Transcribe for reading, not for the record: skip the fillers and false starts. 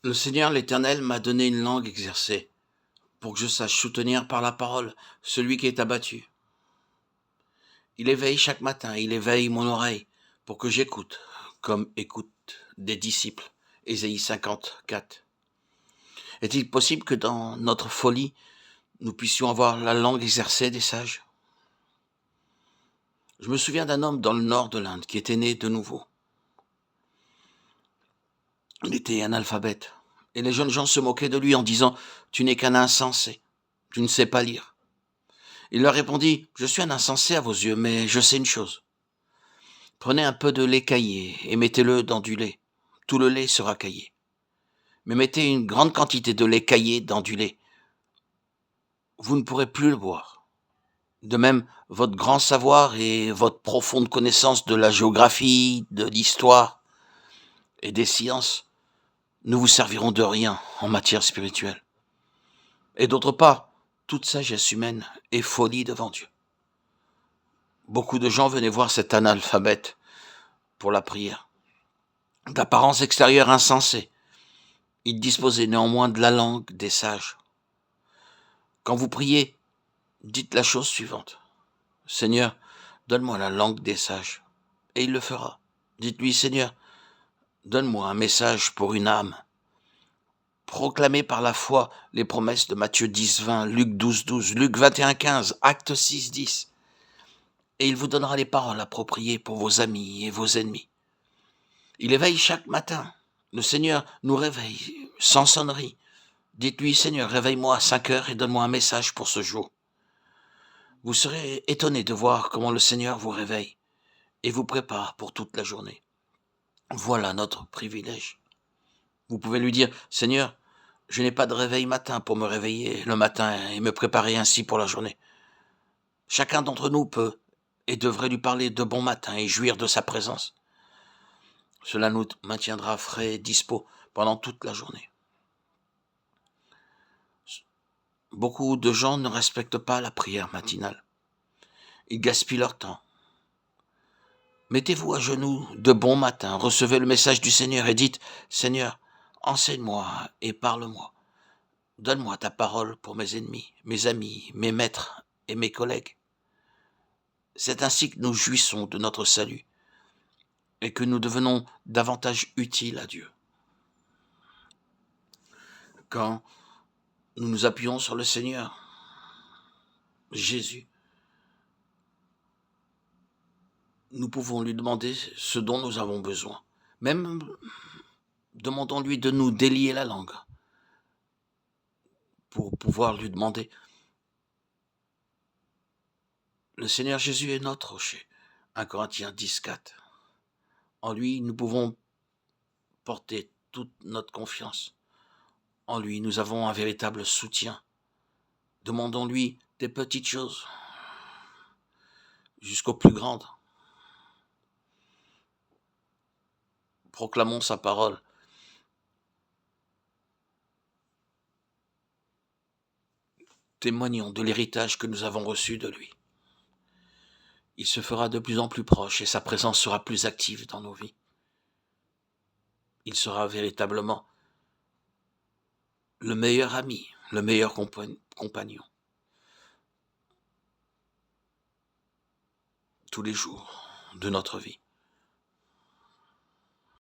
Le Seigneur l'Éternel m'a donné une langue exercée, pour que je sache soutenir par la parole celui qui est abattu. Il éveille chaque matin, il éveille mon oreille, pour que j'écoute, comme écoutent des disciples. Ésaïe 54. Est-il possible que dans notre folie, nous puissions avoir la langue exercée des sages? Je me souviens d'un homme dans le nord de l'Inde qui était né de nouveau. Il était analphabète. Et les jeunes gens se moquaient de lui en disant « Tu n'es qu'un insensé, tu ne sais pas lire ». Il leur répondit « Je suis un insensé à vos yeux, mais je sais une chose. Prenez un peu de lait caillé et mettez-le dans du lait. Tout le lait sera caillé. Mais mettez une grande quantité de lait caillé dans du lait. Vous ne pourrez plus le boire. De même, votre grand savoir et votre profonde connaissance de la géographie, de l'histoire et des sciences ne vous serviront de rien en matière spirituelle. Et d'autre part, toute sagesse humaine est folie devant Dieu. » Beaucoup de gens venaient voir cet analphabète pour la prière. D'apparence extérieure insensée, il disposait néanmoins de la langue des sages. Quand vous priez, dites la chose suivante. Seigneur, donne-moi la langue des sages. Et il le fera. Dites-lui, Seigneur, donne-moi un message pour une âme. Proclamez par la foi les promesses de Matthieu 10, 20, Luc 12, 12, Luc 21, 15, Actes 6, 10. Et il vous donnera les paroles appropriées pour vos amis et vos ennemis. Il éveille chaque matin. Le Seigneur nous réveille sans sonnerie. Dites-lui, Seigneur, réveille-moi à 5 heures et donne-moi un message pour ce jour. Vous serez étonné de voir comment le Seigneur vous réveille et vous prépare pour toute la journée. Voilà notre privilège. Vous pouvez lui dire, Seigneur, je n'ai pas de réveil matin pour me réveiller le matin et me préparer ainsi pour la journée. Chacun d'entre nous peut et devrait lui parler de bon matin et jouir de sa présence. Cela nous maintiendra frais et dispos pendant toute la journée. Beaucoup de gens ne respectent pas la prière matinale. Ils gaspillent leur temps. Mettez-vous à genoux de bon matin, recevez le message du Seigneur et dites « Seigneur, enseigne-moi et parle-moi. Donne-moi ta parole pour mes ennemis, mes amis, mes maîtres et mes collègues. » C'est ainsi que nous jouissons de notre salut et que nous devenons davantage utiles à Dieu. Quand nous nous appuyons sur le Seigneur, Jésus, nous pouvons lui demander ce dont nous avons besoin. Même demandons-lui de nous délier la langue pour pouvoir lui demander. Le Seigneur Jésus est notre rocher. 1 Corinthiens 10, 4. En lui, nous pouvons porter toute notre confiance. En lui, nous avons un véritable soutien. Demandons-lui des petites choses jusqu'aux plus grandes. Proclamons sa parole. Témoignons de l'héritage que nous avons reçu de lui. Il se fera de plus en plus proche et sa présence sera plus active dans nos vies. Il sera véritablement le meilleur ami, le meilleur compagnon. Tous les jours de notre vie.